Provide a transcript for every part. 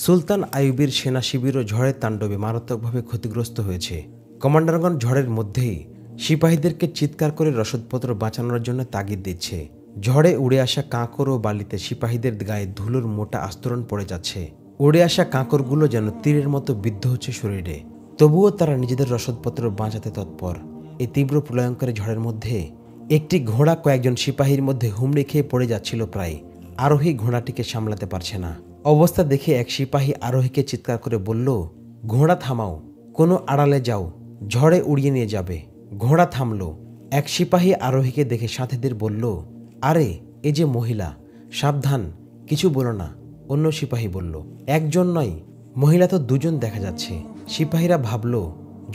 সুলতান আইয়ুবের সেনা শিবিরও ঝড়ের তাণ্ডবে মারাত্মকভাবে ক্ষতিগ্রস্ত হয়েছে। কমান্ডারগণ ঝড়ের মধ্যেই সিপাহীদেরকে চিৎকার করে রসদপত্র বাঁচানোর জন্য তাগিদ দিচ্ছে। ঝড়ে উড়ে আসা কাঁকর ও বালিতে সিপাহীদের গায়ে ধুলোর মোটা আস্তরণ পড়ে যাচ্ছে। উড়ে আসা কাঁকরগুলো যেন তীরের মতো বিদ্ধ হচ্ছে শরীরে। তবুও তারা নিজেদের রসদপত্র বাঁচাতে তৎপর। এই তীব্র প্রলয়ঙ্করী ঝড়ের মধ্যে একটি ঘোড়া কয়েকজন সিপাহীর মধ্যে হুমড়ি খেয়ে পড়ে যাচ্ছিল প্রায়। আরোহী ঘোড়াটিকে সামলাতে পারছে না। অবস্থা দেখে এক সিপাহী আরোহীকে চিৎকার করে বলল, ঘোড়া থামাও, কোনো আড়ালে যাও, ঝড়ে উড়িয়ে নিয়ে যাবে। ঘোড়া থামল। এক সিপাহী আরোহীকে দেখে সাথীদের বলল, আরে এ যে মহিলা, সাবধান, কিছু বলো না। অন্য সিপাহী বলল, একজন নয়, মহিলা তো দুজন দেখা যাচ্ছে। সিপাহীরা ভাবল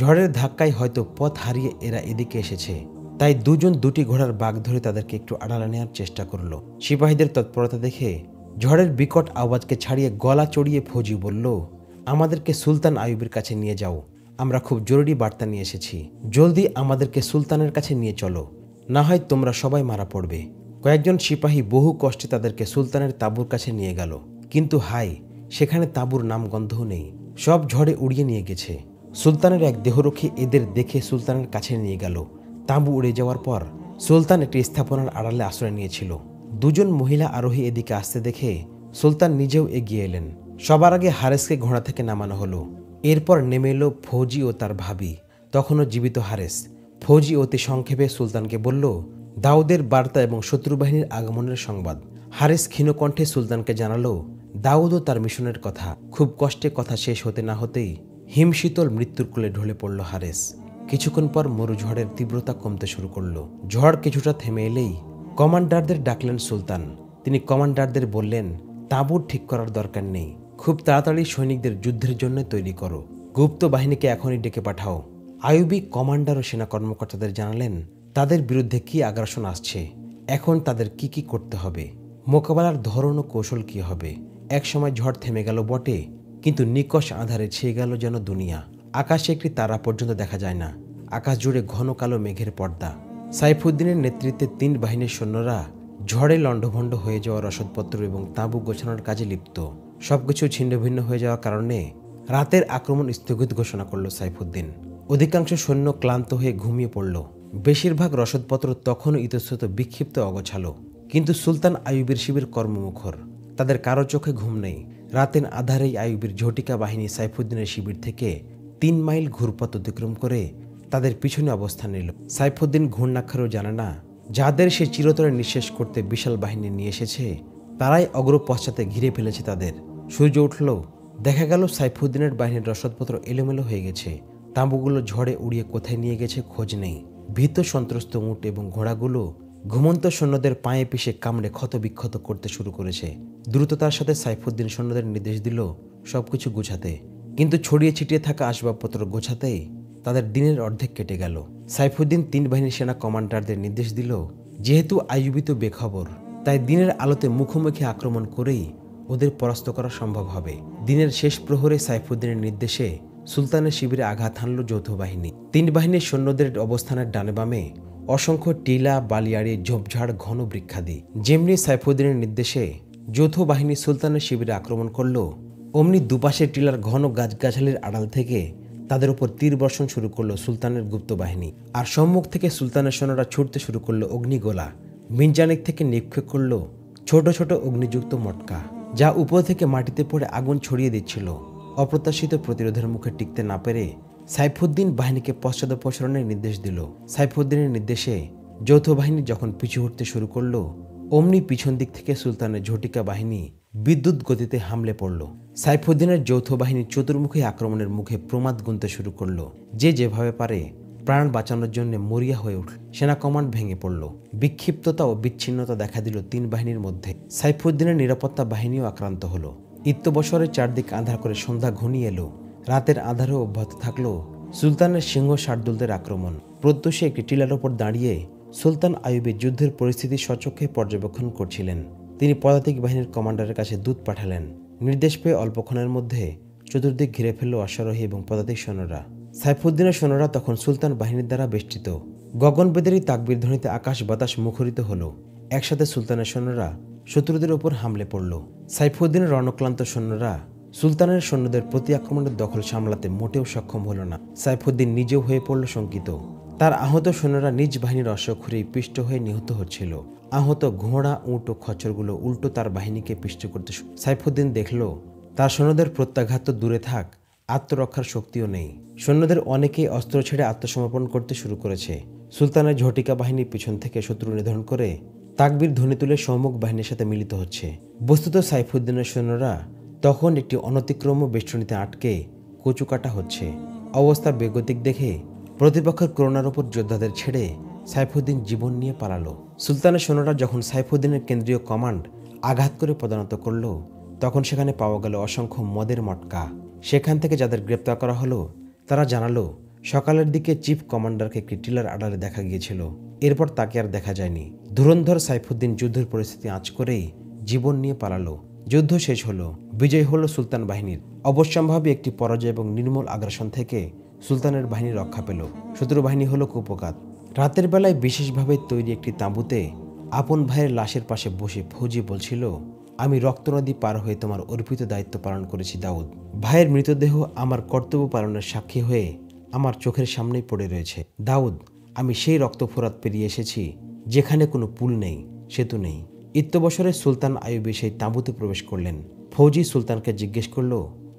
ঝড়ের ধাক্কায় হয়তো পথ হারিয়ে এরা এদিকে এসেছে, তাই দুজন দুটি ঘোড়ার বাগ ধরে তাদেরকে একটু আড়ালে নেওয়ার চেষ্টা করল। সিপাহীদের তৎপরতা দেখে ঝড়ের বিকট আওয়াজকে ছাড়িয়ে গলা চড়িয়ে ফৌজি বলল, আমাদেরকে সুলতান আইয়ুবের কাছে নিয়ে যাও, আমরা খুব জরুরি বার্তা নিয়ে এসেছি। জলদি আমাদেরকে সুলতানের কাছে নিয়ে চলো, না হয় তোমরা সবাই মারা পড়বে। কয়েকজন সিপাহী বহু কষ্টে তাদেরকে সুলতানের তাঁবুর কাছে নিয়ে গেল, কিন্তু হায়, সেখানে তাঁবুর নাম গন্ধও নেই, সব ঝড়ে উড়িয়ে নিয়ে গেছে। সুলতানের এক দেহরক্ষী এদের দেখে সুলতানের কাছে নিয়ে গেল। তাঁবু উড়ে যাওয়ার পর সুলতান একটি স্থাপনার আড়ালে আশ্রয় নিয়েছিল। দুজন মহিলা আরোহী এদিকে আসতে দেখে সুলতান নিজেও এগিয়ে এলেন। সবার আগে হারেসকে ঘোড়া থেকে নামানো হলো। এরপর নেমে এলো ফৌজি ও তার ভাবি, তখনও জীবিত হারেস। ফৌজি অতি সংক্ষেপে সুলতানকে বলল, দাউদের বার্তা এবং শত্রু বাহিনীর আগমনের সংবাদ। হারেস ক্ষীণকণ্ঠে সুলতানকে জানালো দাউদ ও তার মিশনের কথা। খুব কষ্টে কথা শেষ হতে না হতেই হিমশীতল মৃত্যুর কোলে ঢলে পড়ল হারেস। কিছুক্ষণ পর মরুঝড়ের তীব্রতা কমতে শুরু করলো। ঝড় কিছুটা থেমে এলেই কমান্ডারদের ডাকলেন সুলতান। তিনি কমান্ডারদের বললেন, তাঁবু ঠিক করার দরকার নেই, খুব তাড়াতাড়ি সৈনিকদের যুদ্ধের জন্য তৈরি করো। গুপ্ত বাহিনীকে এখনই ডেকে পাঠাও। আইয়ুবী কমান্ডার ও সেনা কর্মকর্তাদের জানালেন তাদের বিরুদ্ধে কি আগ্রাসন আসছে, এখন তাদের কি কি করতে হবে, মোকাবেলার ধরন ও কৌশল কি হবে। একসময় ঝড় থেমে গেল বটে, কিন্তু নিকষ আঁধারে ছেয়ে গেল যেন দুনিয়া। আকাশে একটি তারা পর্যন্ত দেখা যায় না। আকাশ জুড়ে ঘন কালো মেঘের পর্দা। সাইফুদ্দিনের নেতৃত্বে 3 বাহিনীর সৈন্যরা ঝড়ে লণ্ডভণ্ড হয়ে যাওয়া রসদপত্র এবং তাঁবু গোছানোর কাজে লিপ্ত। সবকিছু ছিন্নভিন্ন হয়ে যাওয়ার কারণে রাতের আক্রমণ স্থগিত ঘোষণা করল সাইফুদ্দিন। অধিকাংশ সৈন্য ক্লান্ত হয়ে ঘুমিয়ে পড়ল। বেশিরভাগ রসদপত্র তখনও ইতস্তত বিক্ষিপ্ত অগোছালো। কিন্তু সুলতান আইয়ুবের শিবির কর্মমুখর। তাদের কারো চোখে ঘুম নেই। রাতের আধারেই আইয়ুবের ঝটিকা বাহিনী সাইফুদ্দিনের শিবির থেকে 3 মাইল ঘুরপথ অতিক্রম করে তাদের পিছনে অবস্থান নিল। সাইফুদ্দিন ঘূর্ণাক্ষরেও জানে না, যাদের সে চিরতরে নিঃশেষ করতে বিশাল বাহিনী নিয়ে এসেছে তারাই অগ্র পশ্চাতে ঘিরে ফেলেছে তাদের। সূর্য উঠল, দেখা গেল সাইফুদ্দিনের বাহিনীর রসদপত্র এলোমেলো হয়ে গেছে। তাঁবুগুলো ঝড়ে উড়িয়ে কোথায় নিয়ে গেছে খোঁজ নেই। ভীত সন্ত্রস্ত উট এবং ঘোড়াগুলো ঘুমন্ত সৈন্যদের পায়ে পিষে কামড়ে ক্ষতবিক্ষত করতে শুরু করেছে। দ্রুততার সাথে সাইফুদ্দিন সৈন্যদের নির্দেশ দিল সবকিছু গোছাতে, কিন্তু ছড়িয়ে ছিটিয়ে থাকা আসবাবপত্র গোছাতেই তাদের দিনের অর্ধেক কেটে গেল। সাইফুদ্দিন 3 বাহিনীর সেনা কমান্ডারদের নির্দেশ দিল, যেহেতু আইয়ুবী তো বেখবর, তাই দিনের আলোতে মুখোমুখি আক্রমণ করেই ওদের পরাস্ত করা সম্ভব হবে। দিনের শেষ প্রহরে সাইফুদ্দিনের নির্দেশে সুলতানের শিবিরে আঘাত হানল যৌথ বাহিনী। 3 বাহিনীর সৈন্যদের অবস্থানের ডানে বামে অসংখ্য টিলা, বালিয়াড়ি, ঝোপঝাড়, ঘন বৃক্ষাদি। যেমনি সাইফুদ্দিনের নির্দেশে যৌথ বাহিনী সুলতানের শিবিরে আক্রমণ করল, অমনি দুপাশের টিলার ঘন গাছগাছালির আড়াল থেকে তাদের উপর তীর বর্ষণ শুরু করলো সুলতানের গুপ্ত বাহিনী। আর সম্মুখ থেকে সুলতানের সৈন্যরা ছুটতে শুরু করলো অগ্নিগোলা। মিনজানিক থেকে নিক্ষেপ করলো ছোট ছোট অগ্নিযুক্ত মটকা, যা উপর থেকে মাটিতে পড়ে আগুন ছড়িয়ে দিচ্ছিল। অপ্রত্যাশিত প্রতিরোধের মুখে টিকতে না পেরে সাইফুদ্দিন বাহিনীকে পশ্চাদপসরণের নির্দেশ দিল। সাইফুদ্দিনের নির্দেশে যৌথ বাহিনী যখন পিছু হটতে শুরু করলো, অমনি পিছন দিক থেকে সুলতানের ঝটিকা বাহিনী বিদ্যুৎ গতিতে হামলে পড়ল। সাইফুদ্দিনের যৌথ বাহিনী চতুর্মুখী আক্রমণের মুখে প্রমাদ গুনতে শুরু করলো। যে যেভাবে পারে প্রাণ বাঁচানোর জন্য মরিয়া হয়ে উঠল। সেনা কমান্ড ভেঙে পড়ল। বিক্ষিপ্ততা ও বিচ্ছিন্নতা দেখা দিল 3 বাহিনীর মধ্যে। সাইফুদ্দিনের নিরাপত্তা বাহিনীও আক্রান্ত হলো। ইত্যবসরের চারদিক আঁধার করে সন্ধ্যা ঘনিয়ে এলো। রাতের আধারও অব্যাহত থাকলো সুলতানের সিংহ শার্দুলদের আক্রমণ। প্রত্যুষে একটি টিলার ওপর দাঁড়িয়ে সুলতান আইয়ুবী যুদ্ধের পরিস্থিতি সচক্ষে পর্যবেক্ষণ করছিলেন। তিনি পদাতিক বাহিনীর কমান্ডারের কাছে দূত পাঠালেন। নির্দেশ পেয়ে অল্পক্ষণের মধ্যে চতুর্দিক ঘিরে ফেলল অশ্বারোহী এবং পদাতিক সৈন্যরা। সাইফুদ্দিনের সৈন্যরা তখন সুলতান বাহিনীর দ্বারা বেষ্টিত। গগনবেদেরই তাকবীর ধ্বনিতে আকাশ বাতাস মুখরিত হলো। একসাথে সুলতানের সৈন্যরা শত্রুদের ওপর হামলে পড়ল। সাইফুদ্দিনের রণক্লান্ত সৈন্যরা সুলতানের সৈন্যদের প্রতি আক্রমণের দখল সামলাতে মোটেও সক্ষম হল না। সাইফুদ্দিন নিজেও হয়ে পড়ল শঙ্কিত। তার আহত সৈন্যরা নিজ বাহিনীর অশ্বক্ষুরেই পিষ্ট হয়ে নিহত হচ্ছিল। আহত ঘোড়া, উট ও খচ্চরগুলো উল্টো তার বাহিনীকে পিষ্ট করতে সাইফুদ্দিন দেখল তার সৈন্যদের প্রত্যাঘাত তো দূরে থাক, আত্মরক্ষার শক্তিও নেই। সৈন্যদের অনেকেই অস্ত্র ছেড়ে আত্মসমর্পণ করতে শুরু করেছে। সুলতানের ঝটিকা বাহিনী পিছন থেকে শত্রু নিধন করে তাকবীর ধ্বনি তুলে সম্মুখ বাহিনীর সাথে মিলিত হচ্ছে। বস্তুত সাইফুদ্দিনের সৈন্যরা তখন একটি অনতিক্রম্য বেষ্টনীতে আটকে কচুকাটা হচ্ছে। অবস্থা বেগতিক দেখে প্রতিপক্ষের করোনার ওপর যোদ্ধাদের ছেড়ে সাইফুদ্দিন জীবন নিয়ে পালালো। সুলতানের সৈন্যরা যখন সাইফুদ্দিনের কেন্দ্রীয় কমান্ড আঘাত করে পদানত করল, তখন সেখানে পাওয়া গেল অসংখ্য মদের মটকা। সেখান থেকে যাদের গ্রেপ্তার করা হলো তারা জানালো সকালের দিকে চিফ কমান্ডারকে একটি টিলার আড়ালে দেখা গিয়েছিল। এরপর তাকে আর দেখা যায়নি। ধুরন্ধর সাইফুদ্দিন যুদ্ধের পরিস্থিতি আঁচ করেই জীবন নিয়ে পালালো। যুদ্ধ শেষ হলো, বিজয় হলো সুলতান বাহিনীর। অবশ্যম্ভাবী একটি পরাজয় এবং নির্মূল আগ্রাসন থেকে সুলতানের বাহিনী রক্ষা পেল। শত্রু বাহিনী হলো কুপকাত। রাতের বেলায় বিশেষভাবে তৈরি একটি তাঁবুতে আপন ভাইয়ের লাশের পাশে বসে ফৌজি বলছিল, আমি রক্তনদী পার হয়ে তোমার অর্পিত দায়িত্ব পালন করেছি দাউদ। ভাইয়ের মৃতদেহ আমার কর্তব্য পালনের সাক্ষী হয়ে আমার চোখের সামনেই পড়ে রয়েছে। দাউদ, আমি সেই রক্তফোরাত পেরিয়ে এসেছি যেখানে কোনো পুল নেই, সেতু নেই। ইত্যবসরে সুলতান আইয়ুবী সেই তাঁবুতে প্রবেশ করলেন। ফৌজি সুলতানকে জিজ্ঞেস করল,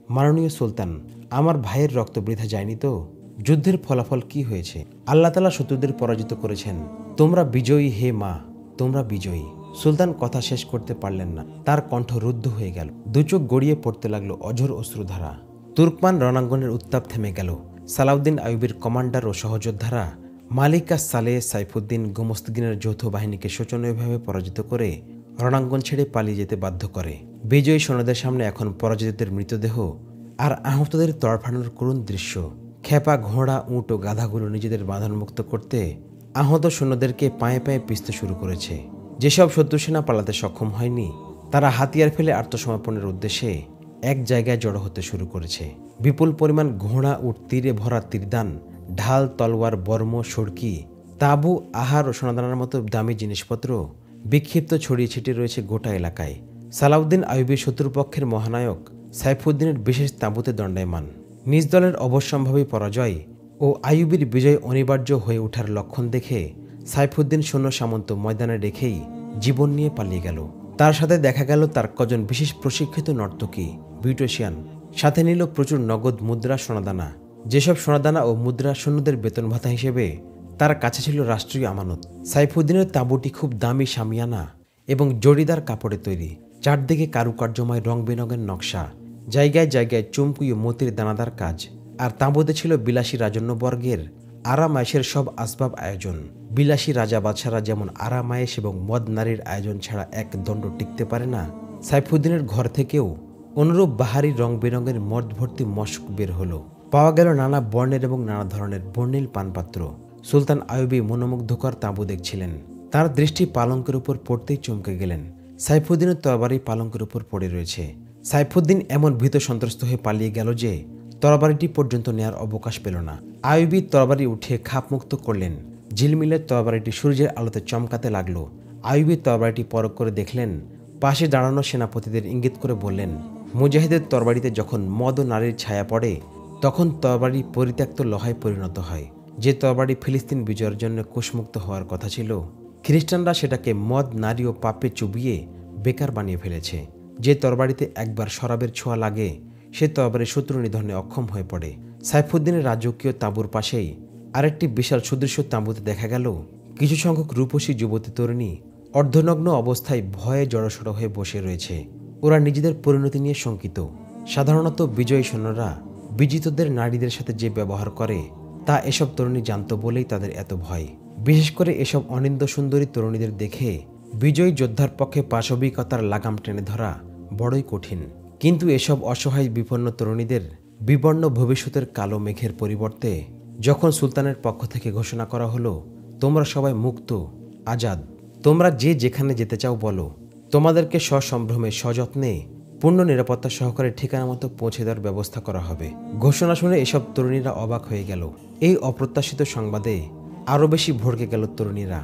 মাননীয় সুলতান, আমার ভাইয়ের রক্ত বৃথা যায়নি তো? যুদ্ধের ফলাফল কি হয়েছে? আল্লাহ তাআলা শত্রুদের পরাজিত করেছেন। তোমরা বিজয়ী হে মা, তোমরা বিজয়ী। সুলতান কথা শেষ করতে পারলেন না। তার কণ্ঠ রুদ্ধ হয়ে গেল। দুচোখ গড়িয়ে পড়তে লাগলো অঝোর অশ্রুধারা। তুর্কমান রণাঙ্গনের উত্তাপ থেমে গেল। সালাউদ্দিন আইয়ুবীর কমান্ডার ও সহযোদ্ধারা মালিকা সালেহ, সাইফুদ্দিন, গোমস্তাগিনের যৌথ বাহিনীকে শোচনীয়ভাবে পরাজিত করে রণাঙ্গন ছেড়ে পালিয়ে যেতে বাধ্য করে। বিজয়ী সৈন্যদের সামনে এখন পরাজিতদের মৃতদেহ আর আহতদের তড়ফানোর করুণ দৃশ্য। খেপা ঘোড়া, উট ও গাধাগুলো নিজেদের বাঁধনমুক্ত করতে আহত সৈন্যদেরকে পায়ে পায়ে পিষতে শুরু করেছে। যেসব শত্রু সেনা পালাতে সক্ষম হয়নি তারা হাতিয়ার ফেলে আত্মসমর্পণের উদ্দেশ্যে এক জায়গায় জড়ো হতে শুরু করেছে। বিপুল পরিমাণ ঘোড়া, উট, তীরে ভরা তীরদান, ঢাল, তলোয়ার, বর্ম, সড়কি, তাঁবু, আহার ও সোনাদানার মতো দামি জিনিসপত্র বিক্ষিপ্ত ছড়িয়ে ছিটিয়ে রয়েছে গোটা এলাকায়। সালাউদ্দিন আইয়ুবী শত্রুপক্ষের মহানায়ক সাইফুদ্দিনের বিশেষ তাঁবুতে দণ্ডায়মান। নিজ দলের অবশ্যম্ভাবী পরাজয় ও আইয়ুবীর বিজয় অনিবার্য হয়ে ওঠার লক্ষণ দেখে সাইফুদ্দিন সৈন্য সামন্ত ময়দানে রেখেই জীবন নিয়ে পালিয়ে গেল। তার সাথে দেখা গেল তার কজন বিশেষ প্রশিক্ষিত নর্তকী, বিউটিশিয়ান। সাথে নিল প্রচুর নগদ মুদ্রা, সোনাদানা। যেসব সোনাদানা ও মুদ্রা সৈন্যদের বেতন ভাতা হিসেবে তার কাছে ছিল রাষ্ট্রীয় আমানত। সাইফুদ্দিনের তাঁবুটি খুব দামি শামিয়ানা এবং জরিদার কাপড়ে তৈরি। চারদিকে কারুকার্যময় রং বেরঙের নকশা, জায়গায় জায়গায় চুমকি ও মতির দানাদার কাজ। আর তাঁবুতে ছিল বিলাসী রাজন্যবর্গের আরামায়েশের সব আসবাব আয়োজন। বিলাসী রাজা বাদশারা যেমন আরামায়েশ এবং মদ নারীর আয়োজন ছাড়া এক দণ্ড টিকতে পারে না, সাইফুদ্দিনের ঘর থেকেও অনুরূপ বাহারি রং বেরঙের মদ ভর্তি মশক বের হলো। পাওয়া গেল নানা বর্ণের এবং নানা ধরনের বর্ণিল পানপাত্র। সুলতান আইয়ুবী মনোমুগ্ধকর তাঁবু দেখছিলেন। তার দৃষ্টি পালঙ্কের উপর পড়তেই চমকে গেলেন। সাইফুদ্দিনের তরবারি পালঙ্কের উপর পড়ে রয়েছে। সাইফুদ্দিন এমন ভীত সন্ত্রস্ত হয়ে পালিয়ে গেল যে তরবারিটি পর্যন্ত নেয়ার অবকাশ পেল না। আইয়ুবী তরবারি উঠিয়ে খাপমুক্ত করলেন। ঝিলমিলের তরবারিটি সূর্যের আলোতে চমকাতে লাগলো। আইয়ুবী তরবারিটি পরখ করে দেখলেন। পাশে দাঁড়ানো সেনাপতিদের ইঙ্গিত করে বললেন, মুজাহিদের তরবারিতে যখন মদ ও নারীর ছায়া পড়ে তখন তরবারি পরিত্যক্ত লহায় পরিণত হয়। যে তরবারি ফিলিস্তিন বিজয়ের জন্য কোষমুক্ত হওয়ার কথা ছিল, খ্রিস্টানরা সেটাকে মদ, নারী ও পাপে চুবিয়ে বেকার বানিয়ে ফেলেছে। যে তরবারিতে একবার শরাবের ছোঁয়া লাগে সে তরবারি শত্রু নিধনে অক্ষম হয়ে পড়ে। সাইফুদ্দিনের রাজকীয় তাঁবুর পাশেই আরেকটি বিশাল সুদৃশ্য তাঁবুতে দেখা গেল কিছু সংখ্যক রূপসী যুবতী তরুণী অর্ধনগ্ন অবস্থায় ভয়ে জড়সড় হয়ে বসে রয়েছে। ওরা নিজেদের পরিণতি নিয়ে শঙ্কিত। সাধারণত বিজয়ী সৈন্যরা বিজিতদের নারীদের সাথে যে ব্যবহার করে তা এসব তরুণী জানত বলেই তাদের এত ভয়। বিশেষ করে এসব অনিন্দ সুন্দরী তরুণীদের দেখে বিজয়ী যোদ্ধার পক্ষে পাশবিকতার লাগাম টেনে ধরা বড়ই কঠিন। কিন্তু এসব অসহায় বিপন্ন তরুণীদের বিবর্ণ ভবিষ্যতের কালো মেঘের পরিবর্তে যখন সুলতানের পক্ষ থেকে ঘোষণা করা হলো, তোমরা সবাই মুক্ত, আজাদ, তোমরা যে যেখানে যেতে চাও বলো, তোমাদেরকে সসম্ভ্রমে সযত্নে পূর্ণ নিরাপত্তা সহকারে ঠিকানা মতো পৌঁছে দেওয়ার ব্যবস্থা করা হবে। ঘোষণা শুনে এসব তরুণীরা অবাক হয়ে গেল। এই অপ্রত্যাশিত সংবাদে আরও বেশি ভড়কে গেল তরুণীরা।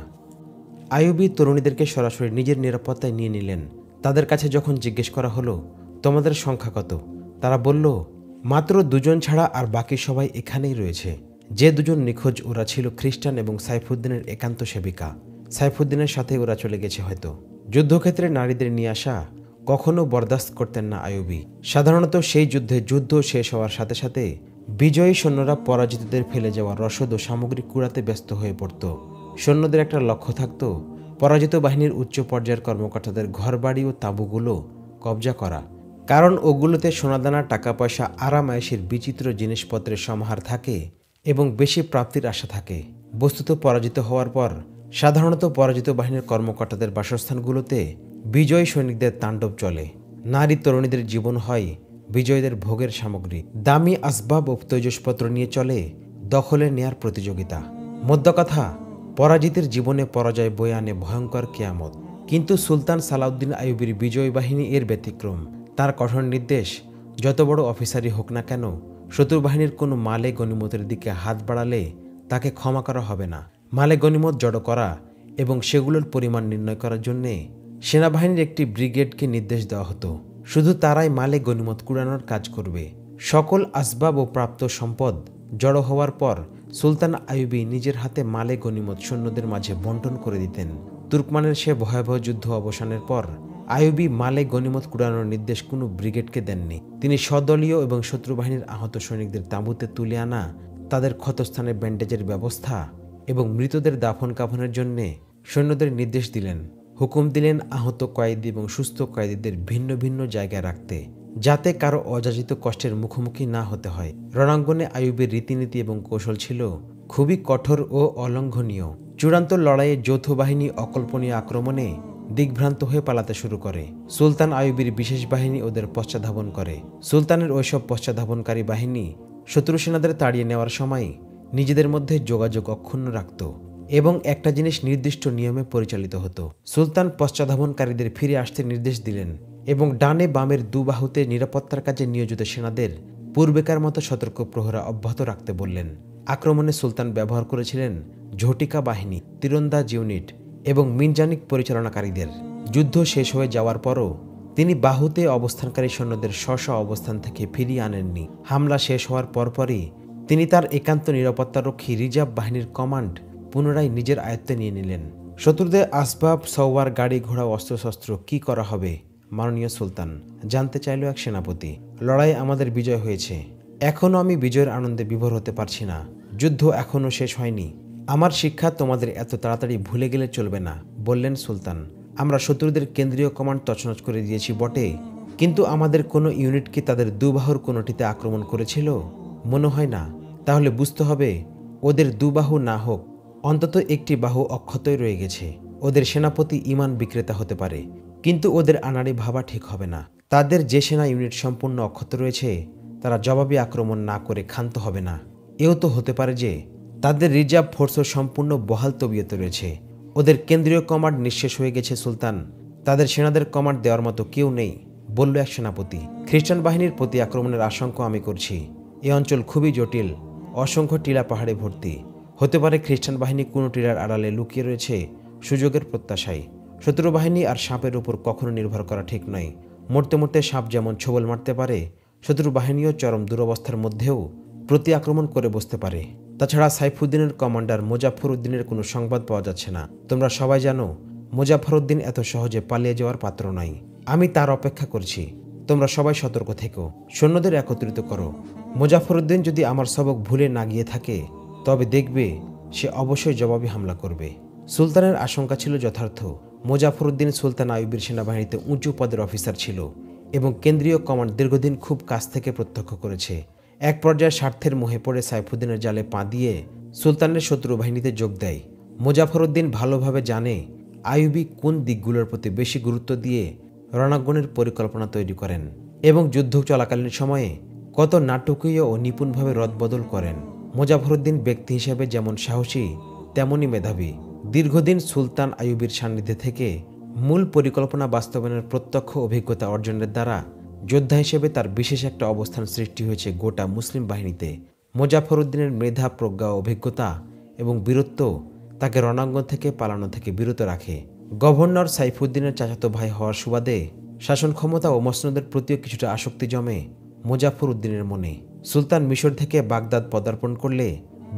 আইয়ুবী তরুণীদেরকে সরাসরি নিজের নিরাপত্তায় নিয়ে নিলেন। তাদের কাছে যখন জিজ্ঞেস করা হলো, তোমাদের সংখ্যা কত, তারা বলল, মাত্র দুজন ছাড়া আর বাকি সবাই এখানেই রয়েছে। যে দুজন নিখোঁজ ওরা ছিল খ্রিস্টান এবং সাইফুদ্দিনের একান্ত সেবিকা। সাইফুদ্দিনের সাথে ওরা চলে গেছে হয়তো। যুদ্ধক্ষেত্রে নারীদের নিয়ে আসা কখনো বরদাস্ত করতেন না আইয়ুবী। সাধারণত সেই যুদ্ধ শেষ হওয়ার সাথে সাথে বিজয়ী সৈন্যরা পরাজিতদের ফেলে যাওয়া রসদ ও সামগ্রী কুড়াতে ব্যস্ত হয়ে পড়ত। সৈন্যদের একটা লক্ষ্য থাকত, পরাজিত বাহিনীর উচ্চ পর্যায়ের কর্মকর্তাদের ঘরবাড়ি ও তাঁবুগুলো কবজা করা, কারণ ওগুলোতে সোনাদানা, টাকা পয়সা, আরাম-আয়েশের বিচিত্র জিনিসপত্রের সমাহার থাকে এবং বেশি প্রাপ্তির আশা থাকে। বস্তুত পরাজিত হওয়ার পর সাধারণত পরাজিত বাহিনীর কর্মকর্তাদের বাসস্থানগুলোতে বিজয়ী সৈনিকদের তাণ্ডব চলে। নারী তরুণীদের জীবন হয় বিজয়ীদের ভোগের সামগ্রী। দামি আসবাব ও তৈজসপত্র নিয়ে চলে দখলে নেয়ার প্রতিযোগিতা। মধ্যকথা, পরাজিতের জীবনে পরাজয় বয়ে আনে ভয়ঙ্কর কিয়ামত। কিন্তু সুলতান সালাউদ্দিন আইয়ুবীর বিজয়ী বাহিনী এর ব্যতিক্রম। তার কঠোর নির্দেশ, যত বড় অফিসারই হোক না কেন, শত্রুবাহিনীর কোনো মালে গনিমতের দিকে হাত বাড়ালে তাকে ক্ষমা করা হবে না। মালে গনিমত জড়ো করা এবং সেগুলোর পরিমাণ নির্ণয় করার জন্যে সেনাবাহিনীর একটি ব্রিগেডকে নির্দেশ দেওয়া হতো। শুধু তারাই মালে গনিমত কুড়ানোর কাজ করবে। সকল আসবাব ও প্রাপ্ত সম্পদ জড়ো হওয়ার পর সুলতান আইয়ুবী নিজের হাতে মালে গনিমত সৈন্যদের মাঝে বন্টন করে দিতেন। তুর্কমানের সে ভয়াবহ যুদ্ধ অবসানের পর আইয়ুবী মালে গনিমত কুড়ানোর নির্দেশ কোনো ব্রিগেডকে দেননি। তিনি স্বদলীয় এবং শত্রুবাহিনীর আহত সৈনিকদের তাঁবুতে তুলে আনা, তাদের ক্ষতস্থানে ব্যান্ডেজের ব্যবস্থা এবং মৃতদের দাফন কাফনের জন্যে সৈন্যদের নির্দেশ দিলেন। হুকুম দিলেন আহত কয়েদি এবং সুস্থ কয়েদিদের ভিন্ন ভিন্ন জায়গায় রাখতে, যাতে কারো অযাচিত কষ্টের মুখোমুখি না হতে হয়। রণাঙ্গনে আইয়ুবীর রীতিনীতি এবং কৌশল ছিল খুবই কঠোর ও অলঙ্ঘনীয়। চূড়ান্ত লড়াইয়ে যৌথ বাহিনী অকল্পনীয় আক্রমণে দিগ্ভ্রান্ত হয়ে পালাতে শুরু করে। সুলতান আইয়ুবীর বিশেষ বাহিনী ওদের পশ্চাধাবন করে। সুলতানের ওইসব পশ্চাধাবনকারী বাহিনী শত্রু সেনাদের তাড়িয়ে নেওয়ার সময় নিজেদের মধ্যে যোগাযোগ অক্ষুণ্ণ রাখত এবং একটা জিনিস নির্দিষ্ট নিয়মে পরিচালিত হতো। সুলতান পশ্চাধাবনকারীদের ফিরে আসতে নির্দেশ দিলেন এবং ডানে বামের দুবাহুতে নিরাপত্তার কাজে নিয়োজিত সেনাদের পূর্বেকার মতো সতর্ক প্রহরা অব্যাহত রাখতে বললেন। আক্রমণে সুলতান ব্যবহার করেছিলেন ঝটিকা বাহিনী, তীরন্দাজ ইউনিট এবং মিনজানিক পরিচালনাকারীদের। যুদ্ধ শেষ হয়ে যাওয়ার পরও তিনি বাহুতে অবস্থানকারী সৈন্যদের স্ব অবস্থান থেকে ফিরিয়ে আনেননি। হামলা শেষ হওয়ার পরপরই তিনি তার একান্ত নিরাপত্তারক্ষী রিজার্ভ বাহিনীর কমান্ড পুনরায় নিজের আয়ত্তে নিয়ে নিলেন। শত্রুদের আসবাব, সওয়ার, গাড়ি ঘোড়া, অস্ত্রশস্ত্র কি করা হবে মাননীয় সুলতান, জানতে চাইল এক সেনাপতি। লড়াই আমাদের বিজয় হয়েছে, এখনও আমি বিজয়ের আনন্দে বিভোর হতে পারছি না। যুদ্ধ এখনও শেষ হয়নি। আমার শিক্ষা তোমাদের এত তাড়াতাড়ি ভুলে গেলে চলবে না, বললেন সুলতান। আমরা শত্রুদের কেন্দ্রীয় কমান্ড তছনছ করে দিয়েছি বটে, কিন্তু আমাদের কোনো ইউনিট কি তাদের দুবাহুর কোনোটিতে আক্রমণ করেছিল? মনে হয় না। তাহলে বুঝতে হবে ওদের দুবাহু না হোক, অন্তত একটি বাহু অক্ষতই রয়ে গেছে। ওদের সেনাপতি ইমান বিক্রেতা হতে পারে, কিন্তু ওদের আনাড়ি ভাবা ঠিক হবে না। তাদের যে সেনা ইউনিট সম্পূর্ণ অক্ষত রয়েছে তারা জবাবি আক্রমণ না করে ক্ষান্ত হবে না। এও তো হতে পারে যে তাদের রিজার্ভ ফোর্সও সম্পূর্ণ বহাল তবিয়তে রয়েছে। ওদের কেন্দ্রীয় কমান্ড নিঃশেষ হয়ে গেছে সুলতান, তাদের সেনাদের কমান্ড দেওয়ার মতো কেউ নেই, বলল এক সেনাপতি। খ্রিস্টান বাহিনীর প্রতি আক্রমণের আশঙ্কা আমি করছি। এ অঞ্চল খুবই জটিল, অসংখ্য টিলা পাহাড়ে ভর্তি। হতে পারে খ্রিস্টান বাহিনী কোনো টিলার আড়ালে লুকিয়ে রয়েছে সুযোগের প্রত্যাশায়। শত্রু বাহিনী আর সাপের উপর কখনো নির্ভর করা ঠিক নয়। মরতে মরতে সাপ যেমন ছোবল মারতে পারে, শত্রু বাহিনীও চরম দুরবস্থার মধ্যেও প্রতি আক্রমণ করে বসতে পারে। তাছাড়া সাইফুদ্দিনের কমান্ডার মোজাফর উদ্দিনের কোনো সংবাদ পাওয়া যাচ্ছে না। তোমরা সবাই জানো মোজাফর উদ্দিন এত সহজে পালিয়ে যাওয়ার পাত্র নয়। আমি তার অপেক্ষা করছি। তোমরা সবাই সতর্ক থেকো, সৈন্যদের একত্রিত করো। মোজাফর উদ্দিন যদি আমার সবক ভুলে না গিয়ে থাকে তবে দেখবে সে অবশ্যই জবাবি হামলা করবে। সুলতানের আশঙ্কা ছিল যথার্থ। মোজাফর উদ্দিন সুলতান আইয়ুবীর সেনাবাহিনীতে উঁচু পদের অফিসার ছিল এবং কেন্দ্রীয় কমান্ড দীর্ঘদিন খুব কাছ থেকে প্রত্যক্ষ করেছে। এক পর্যায়ে স্বার্থের মোহে পড়ে সাইফুদ্দিনের জালে পা দিয়ে সুলতানের শত্রু বাহিনীতে যোগ দেয়। মোজাফর উদ্দিন ভালোভাবে জানে আইয়ুবী কোন দিকগুলোর প্রতি বেশি গুরুত্ব দিয়ে রণাঙ্গনের পরিকল্পনা তৈরি করেন এবং যুদ্ধ চলাকালীন সময়ে কত নাটকীয় ও নিপুণভাবে রদবদল করেন। মোজাফর উদ্দিন ব্যক্তি হিসেবে যেমন সাহসী তেমনই মেধাবী। দীর্ঘদিন সুলতান আইয়ুবীর সান্নিধ্যে থেকে মূল পরিকল্পনা বাস্তবায়নের প্রত্যক্ষ অভিজ্ঞতা অর্জনের দ্বারা যোদ্ধা হিসেবে তার বিশেষ একটা অবস্থান সৃষ্টি হয়েছে গোটা মুসলিম বাহিনীতে। মোজাফর উদ্দিনের মেধা, প্রজ্ঞা, অভিজ্ঞতা এবং বীরত্ব তাকে রণাঙ্গন থেকে পালানো থেকে বিরত রাখে। গভর্নর সাইফুদ্দিনের চাচাতো ভাই হওয়ার সুবাদে শাসন ক্ষমতা ও মসনদের প্রতিও কিছুটা আসক্তি জমে মুজাফর উদ্দিনের মনে। সুলতান মিশর থেকে বাগদাদ পদার্পণ করলে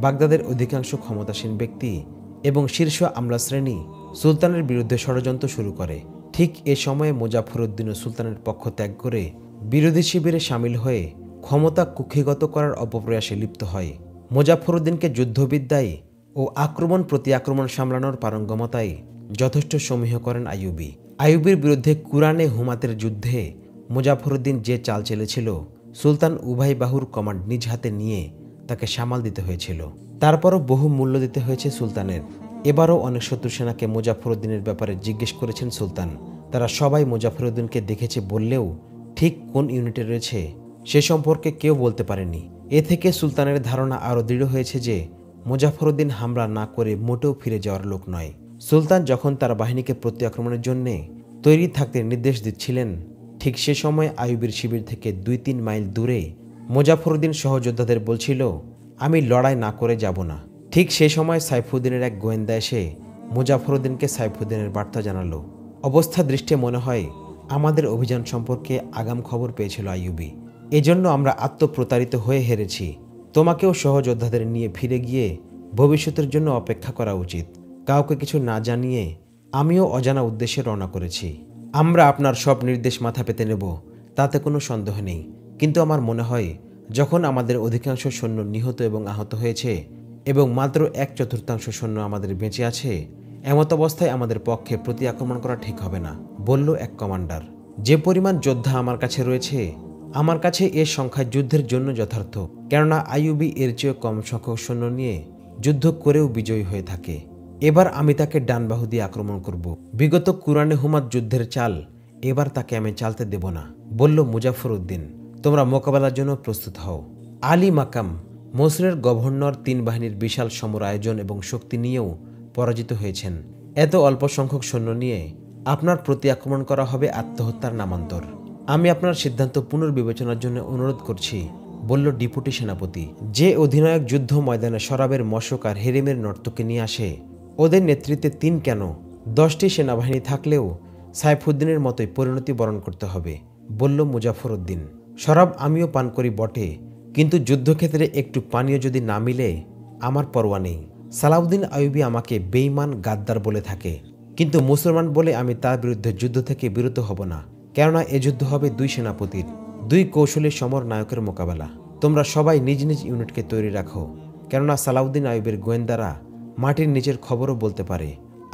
বাগদাদের অধিকাংশ ক্ষমতাসীন ব্যক্তি এবং শীর্ষ আমলা শ্রেণী সুলতানের বিরুদ্ধে ষড়যন্ত্র শুরু করে। ঠিক এ সময়ে মুজাফর উদ্দিনও সুলতানের পক্ষ ত্যাগ করে বিরোধী শিবিরে সামিল হয়ে ক্ষমতা কুক্ষিগত করার অপপ্রয়াসে লিপ্ত হয়। মুজাফর উদ্দিনকে যুদ্ধবিদ্যায় ও আক্রমণ প্রতি আক্রমণ সামলানোর পারঙ্গমতায় যথেষ্ট সমীহ করেন আইয়ুবী। আইয়ুবীর বিরুদ্ধে কুরআনে হুমাতের যুদ্ধে মুজাফর উদ্দিন যে চাল চেলেছিল, সুলতান উভয় বাহুর কমান্ড নিজ হাতে নিয়ে তাকে সামাল দিতে হয়েছিল। তারপরও বহু মূল্য দিতে হয়েছে সুলতানের। এবারও অনেক শত্রু সেনাকে মুজাফর উদ্দিনের ব্যাপারে জিজ্ঞেস করেছেন সুলতান। তারা সবাই মুজাফর উদ্দিনকে দেখেছে বললেও ঠিক কোন ইউনিটে রয়েছে সে সম্পর্কে কেউ বলতে পারেনি। এ থেকে সুলতানের ধারণা আরও দৃঢ় হয়েছে যে মুজাফর উদ্দিন হামলা না করে মোটেও ফিরে যাওয়ার লোক নয়। সুলতান যখন তার বাহিনীকে প্রতি আক্রমণের জন্য তৈরি থাকতে নির্দেশ দিচ্ছিলেন, ঠিক সে সময় আইয়ুবীর শিবির থেকে 2-3 মাইল দূরে মুজাফর উদ্দিন সহযোদ্ধাদের বলছিল, আমি লড়াই না করে যাব না। ঠিক সে সময় সাইফুদ্দিনের এক গোয়েন্দা এসে মুজাফর উদ্দিনকে সাইফুদ্দিনের বার্তা জানালো। অবস্থা দৃষ্টে মনে হয় আমাদের অভিযান সম্পর্কে আগাম খবর পেয়েছিল আইয়ুবী। এজন্য আমরা আত্মপ্রতারিত হয়ে হেরেছি। তোমাকেও সহযোদ্ধাদের নিয়ে ফিরে গিয়ে ভবিষ্যতের জন্য অপেক্ষা করা উচিত। কাউকে কিছু না জানিয়ে আমিও অজানা উদ্দেশ্যে রওনা করেছি। আমরা আপনার সব নির্দেশ মাথা পেতে নেব, তাতে কোনো সন্দেহ নেই। কিন্তু আমার মনে হয় যখন আমাদের অধিকাংশ সৈন্য নিহত এবং আহত হয়েছে এবং মাত্র 1/4 সৈন্য আমাদের বেঁচে আছে, এমত অবস্থায় আমাদের পক্ষে প্রতি আক্রমণ করা ঠিক হবে না, বলল এক কমান্ডার। যে পরিমাণ যোদ্ধা আমার কাছে রয়েছে, আমার কাছে এর সংখ্যা যুদ্ধের জন্য যথার্থ। কেননা আইয়ুবী এর চেয়ে কম সংখ্যক সৈন্য নিয়ে যুদ্ধ করেও বিজয়ী হয়ে থাকে। এবার আমি তাকে ডান বাহু দিয়ে আক্রমণ করব। বিগত কুরআনে হুমাত যুদ্ধের চাল, এবার তাকে আমি চালতে দেব না, বলল মুজাফর উদ্দিন। তোমরা মোকাবেলার জন্য প্রস্তুত হও। আলী মাকাম মসুরের গভর্নর 3 বাহিনীর বিশাল সমর আয়োজন এবং শক্তি নিয়েও পরাজিত হয়েছেন। এত অল্প সংখ্যক সৈন্য নিয়ে আপনার প্রতি আক্রমণ করা হবে আত্মহত্যার নামান্তর। আমি আপনার সিদ্ধান্ত পুনর্বিবেচনার জন্য অনুরোধ করছি, বলল ডেপুটি সেনাপতি। যে অধিনায়ক যুদ্ধ ময়দানে শরাবের মশক আর হেরেমের নর্তকে নিয়ে আসে, ওদের নেতৃত্বে 3 কেন 10টি সেনাবাহিনী থাকলেও সাইফুদ্দিনের মতোই পরিণতি বরণ করতে হবে, বলল মুজাফর উদ্দিন। শরাব আমিও পান করি বটে, কিন্তু যুদ্ধক্ষেত্রে একটু পানীয় যদি না মিলে আমার পরোয়া নেই। সালাউদ্দিন আইয়ুবী আমাকে বেঈমান গাদ্দার বলে থাকে, কিন্তু মুসলমান বলে আমি তার বিরুদ্ধে যুদ্ধ থেকে বিরত হব না। কেননা এ যুদ্ধ হবে 2 সেনাপতির, 2 কৌশলী সমর নায়কের মোকাবেলা। তোমরা সবাই নিজ নিজ ইউনিটকে তৈরি রাখো, কেননা সালাউদ্দিন আইয়ুবের গোয়েন্দারা মাটির নিচের খবরও বলতে পারে।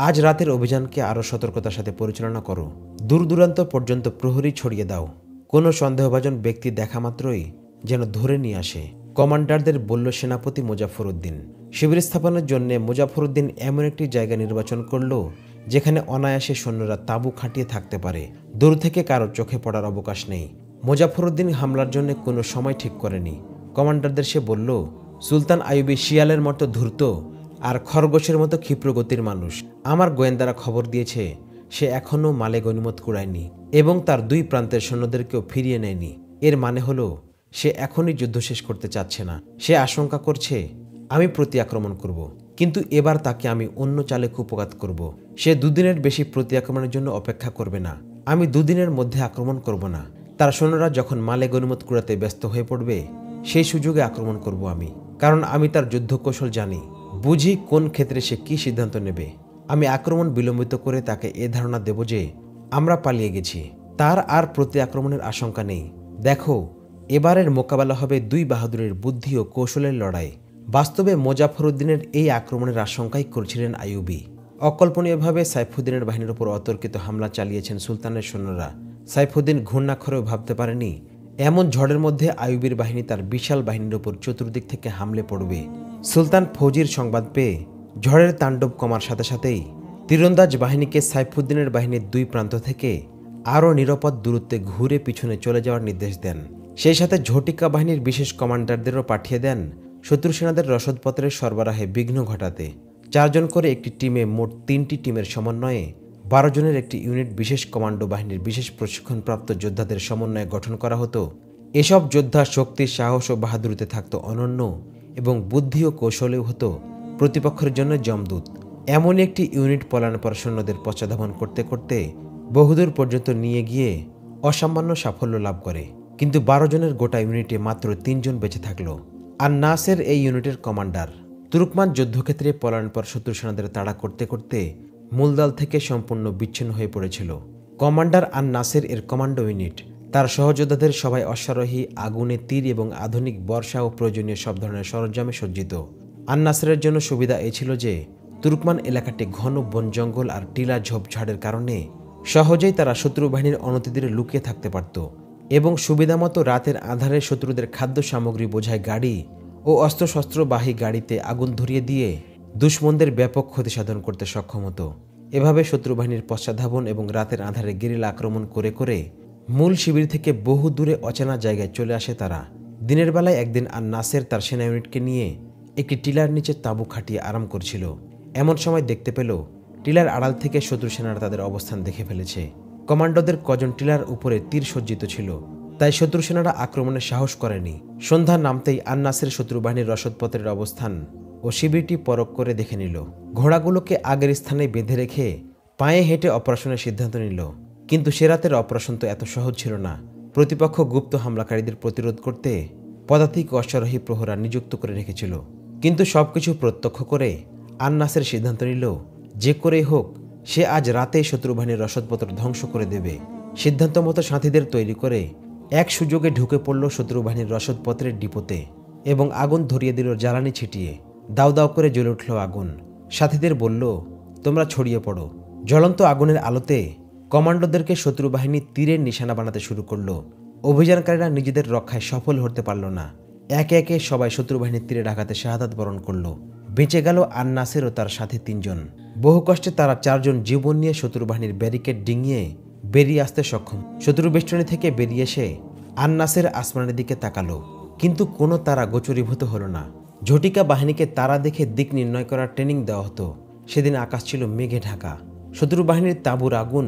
আজ রাতের অভিযানকে আরও সতর্কতার সাথে পরিচালনা করো। দূর দূরান্ত পর্যন্ত প্রহরী ছড়িয়ে দাও। কোনো সন্দেহভাজন ব্যক্তি দেখা মাত্রই যেন ধরে নিয়ে আসে, কমান্ডারদের বলল সেনাপতি মুজাফর উদ্দিন। শিবির স্থাপনের জন্য মুজাফর উদ্দিন এমন একটি জায়গা নির্বাচন করল যেখানে অনায়াসে সৈন্যরা তাঁবু খাটিয়ে থাকতে পারে। দূর থেকে কারো চোখে পড়ার অবকাশ নেই। মুজাফর উদ্দিন হামলার জন্য কোনো সময় ঠিক করেনি। কমান্ডারদের সে বলল, সুলতান আইয়ুবী শিয়ালের মতো ধূর্ত আর খরগোশের মতো ক্ষিপ্রগতির মানুষ। আমার গোয়েন্দারা খবর দিয়েছে সে এখনও মালে গনিমত কুড়ায়নি এবং তার 2 প্রান্তের সৈন্যদেরকেও ফিরিয়ে নেয়নি। এর মানে হলো সে এখনই যুদ্ধ শেষ করতে চাচ্ছে না। সে আশঙ্কা করছে আমি প্রতি আক্রমণ করব, কিন্তু এবার তাকে আমি অন্য চালে কুপঘাত করব। সে 2 দিনের বেশি প্রতি আক্রমণের জন্য অপেক্ষা করবে না। আমি 2 দিনের মধ্যে আক্রমণ করব না। তার সৈন্যরা যখন মালে গনিমত কুড়াতে ব্যস্ত হয়ে পড়বে, সেই সুযোগে আক্রমণ করব আমি। কারণ আমি তার যুদ্ধ কৌশল জানি, বুঝি কোন ক্ষেত্রে সে কি সিদ্ধান্ত নেবে। আমি আক্রমণ বিলম্বিত করে তাকে এ ধারণা দেব যে আমরা পালিয়ে গেছি। তার আর প্রতি আক্রমণের আশঙ্কা নেই। দেখো, এবারের মোকাবেলা হবে 2 বাহাদুরের বুদ্ধি ও কৌশলের লড়াই। বাস্তবে মুজাফর উদ্দিনের এই আক্রমণের আশঙ্কাই করছিলেন আইয়ুবী। অকল্পনীয়ভাবে সাইফুদ্দিনের বাহিনীর উপর অতর্কিত হামলা চালিয়েছেন সুলতানের সৈন্যরা। সাইফুদ্দিন ঘূর্ণাক্ষরেও ভাবতে পারেনি এমন ঝড়ের মধ্যে আইয়ুবীর বাহিনী তার বিশাল বাহিনীর উপর চতুর্দিক থেকে হামলে পড়বে। সুলতান ফৌজির সংবাদ পেয়ে ঝড়ের তাণ্ডব কমার সাথে সাথেই তীরন্দাজ বাহিনীকে সাইফুদ্দিনের বাহিনীর 2 প্রান্ত থেকে আরও নিরাপদ দূরত্বে ঘুরে পিছনে চলে যাওয়ার নির্দেশ দেন। সেই সাথে ঝটিকা বাহিনীর বিশেষ কমান্ডারদেরও পাঠিয়ে দেন শত্রু সেনাদের রসদপত্রের সরবরাহে বিঘ্ন ঘটাতে। 4 জন করে একটি টিমে মোট 3টি টিমের সমন্বয়ে 12 জনের একটি ইউনিট বিশেষ কমান্ডো বাহিনীর বিশেষ প্রশিক্ষণপ্রাপ্ত যোদ্ধাদের সমন্বয়ে গঠন করা হতো। এসব যোদ্ধা শক্তি, সাহস ও বাহাদুরিতে থাকত অনন্য এবং বুদ্ধি ও কৌশলেও হতো প্রতিপক্ষের জন্য যমদূত। এমনই একটি ইউনিট পলায়নপর সৈন্যদের পশ্চাধাবন করতে করতে বহুদূর পর্যন্ত নিয়ে গিয়ে অসামান্য সাফল্য লাভ করে। কিন্তু 12 জনের গোটা ইউনিটে মাত্র 3 জন বেঁচে থাকলো। আর নাসের এই ইউনিটের কমান্ডার। তুর্কমান যুদ্ধক্ষেত্রে পলায়ন পর শত্রু সেনাদের তাড়া করতে করতে মূলদল থেকে সম্পূর্ণ বিচ্ছিন্ন হয়ে পড়েছিল। কমান্ডার আর নাসের এর কমান্ডো ইউনিট, তার সহযোদ্ধাদের সবাই অশ্বারোহী, আগুনে তীর এবং আধুনিক বর্ষা ও প্রয়োজনীয় সব ধরনের সরঞ্জামে সজ্জিত। আর নাসেরের জন্য সুবিধা এই ছিল যে তুর্কমান এলাকাটি ঘন বন জঙ্গল আর টিলা ঝোপঝাড়ের কারণে সহজেই তারা শত্রু বাহিনীর অনতিদূরে লুকিয়ে থাকতে পারত এবং সুবিধামতো রাতের আঁধারে শত্রুদের খাদ্য সামগ্রী বোঝাই গাড়ি ও অস্ত্রশস্ত্রবাহী গাড়িতে আগুন ধরিয়ে দিয়ে দুশমনদের ব্যাপক ক্ষতি সাধন করতে সক্ষম হতো। এভাবে শত্রু বাহিনীর পশ্চাদ্ধাবন এবং রাতের আঁধারে গেরিলা আক্রমণ করে করে মূল শিবির থেকে বহু দূরে অচেনা জায়গায় চলে আসে তারা। দিনের বেলায় একদিন আর নাসের তার সেনা ইউনিটকে নিয়ে একটি টিলার নিচে তাঁবু খাটিয়ে আরাম করছিল। এমন সময় দেখতে পেল টিলার আড়াল থেকে শত্রু সেনারা তাদের অবস্থান দেখে ফেলেছে। কমান্ডোদের কজন টিলার উপরে তীর সজ্জিত ছিল, তাই শত্রু সেনারা আক্রমণের সাহস করেনি। সন্ধ্যা নামতেই আর নাসের শত্রু বাহিনীর রসদপত্রের অবস্থান ও শিবিরটি পরখ করে দেখে নিল। ঘোড়াগুলোকে আগের স্থানে বেঁধে রেখে পায়ে হেঁটে অপারেশনের সিদ্ধান্ত নিল। কিন্তু সে রাতের অপারেশন তো এত সহজ ছিল না। প্রতিপক্ষ গুপ্ত হামলাকারীদের প্রতিরোধ করতে পদাতিক অশ্বারোহী প্রহরা নিযুক্ত করে রেখেছিল। কিন্তু সবকিছু প্রত্যক্ষ করে আর নাসের সিদ্ধান্ত নিল যে করেই হোক সে আজ রাতেই শত্রু বাহিনীর রসদপত্র ধ্বংস করে দেবে। সিদ্ধান্ত মতো সাথীদের তৈরি করে এক সুযোগে ঢুকে পড়ল শত্রু বাহিনীর রসদপত্রের ডিপোতে এবং আগুন ধরিয়ে দিল জ্বালানি ছিটিয়ে। দাউ দাউ করে জ্বলে উঠল আগুন। সাথীদের বলল, তোমরা ছড়িয়ে পড়ো। জ্বলন্ত আগুনের আলোতে কমান্ডোদেরকে শত্রু বাহিনী তীরের নিশানা বানাতে শুরু করলো। অভিযানকারীরা নিজেদের রক্ষায় সফল হতে পারল না। একে একে সবাই শত্রু বাহিনীর তীরের আঘাতে শাহাদাত বরণ করলো। বেঁচে গেল আর নাসের ও তার সাথী 3 জন। বহু কষ্টে তারা 4 জন জীবন নিয়ে শত্রু বাহিনীর ব্যারিকেড ডিঙিয়ে বেরিয়ে আসতে সক্ষম। শত্রু বেষ্টনী থেকে বেরিয়ে এসে আর নাসের আসমানের দিকে তাকালো, কিন্তু কোনো তারা গোচরীভূত হলো না। ঝটিকা বাহিনীকে তারা দেখে দিক নির্ণয় করার ট্রেনিং দেওয়া হতো। সেদিন আকাশ ছিল মেঘে ঢাকা। শত্রু বাহিনীর তাঁবুর আগুন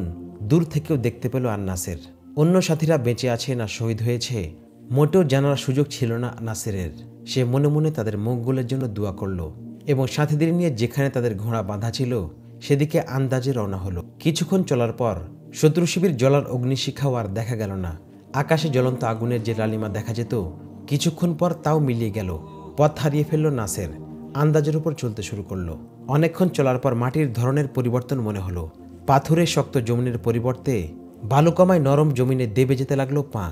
দূর থেকেও দেখতে পেল আর নাসের। অন্য সাথীরা বেঁচে আছে না শহীদ হয়েছে মোটেও জানার সুযোগ ছিল না নাসেরের। সে মনে মনে তাদের মুখগুলোর জন্য দোয়া করল এবং সাথীদের নিয়ে যেখানে তাদের ঘোড়া বাঁধা ছিল সেদিকে আন্দাজে রওনা হলো। কিছুক্ষণ চলার পর শত্রু শিবির জ্বলার অগ্নিশিখাও আর দেখা গেল না। আকাশে জ্বলন্ত আগুনের যে লালিমা দেখা যেত কিছুক্ষণ পর তাও মিলিয়ে গেল। পথ হারিয়ে ফেলল নাসের। আন্দাজের উপর চলতে শুরু করলো। অনেকক্ষণ চলার পর মাটির ধরনের পরিবর্তন মনে হলো। পাথুরে শক্ত জমিনের পরিবর্তে বালুকামায় নরম জমিনে দেবে যেতে লাগলো পা।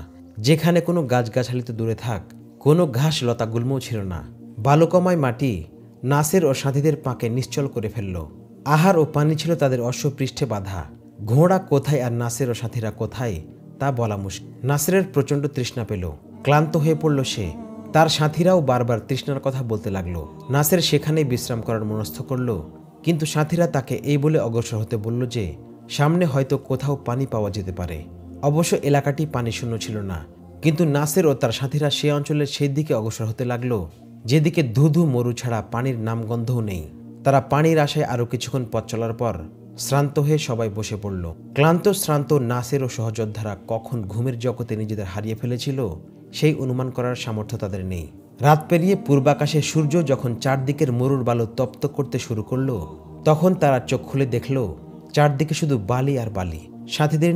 যেখানে কোনো গাছগাছালিতে দূরে থাক, কোনো ঘাস লতা গুল্মও ছিল না। বালুকামায় মাটি নাসের ও সাথীদের পাকে নিশ্চল করে ফেলল। আহার ও পানি ছিল তাদের অশ্বপৃষ্ঠে বাঁধা। ঘোড়া কোথায় আর নাসের ও সাথীরা কোথায় তা বলা মুশকিল। নাসেরের প্রচণ্ড তৃষ্ণা পেল। ক্লান্ত হয়ে পড়ল সে। তার সাথীরাও বারবার তৃষ্ণার কথা বলতে লাগলো। নাসের সেখানেই বিশ্রাম করার মনস্থ করল, কিন্তু সাথীরা তাকে এই বলে অগ্রসর হতে বলল যে সামনে হয়তো কোথাও পানি পাওয়া যেতে পারে। অবশ্য এলাকাটি পানি শূন্য ছিল না, কিন্তু নাসের ও তার সাথীরা সে অঞ্চলের সেই দিকে অগ্রসর হতে লাগলো যেদিকে ধুধু মরু ছাড়া পানির নামগন্ধও নেই। তারা পানির আশায় আরও কিছুক্ষণ পথ চলার পর শ্রান্ত হয়ে সবাই বসে পড়ল। ক্লান্ত শ্রান্ত নাসের ও সহযোদ্ধারা কখন ঘুমের জগতে নিজেদের হারিয়ে ফেলেছিল সেই অনুমান করার সামর্থ্য তাদের নেই। রাত পেরিয়ে পূর্বাকাশে সূর্য যখন চারদিকের মরুর বালু তপ্ত করতে শুরু করলো তখন তারা চোখ খুলে দেখল চারদিকে শুধু বালি আর বালি। সাথীদের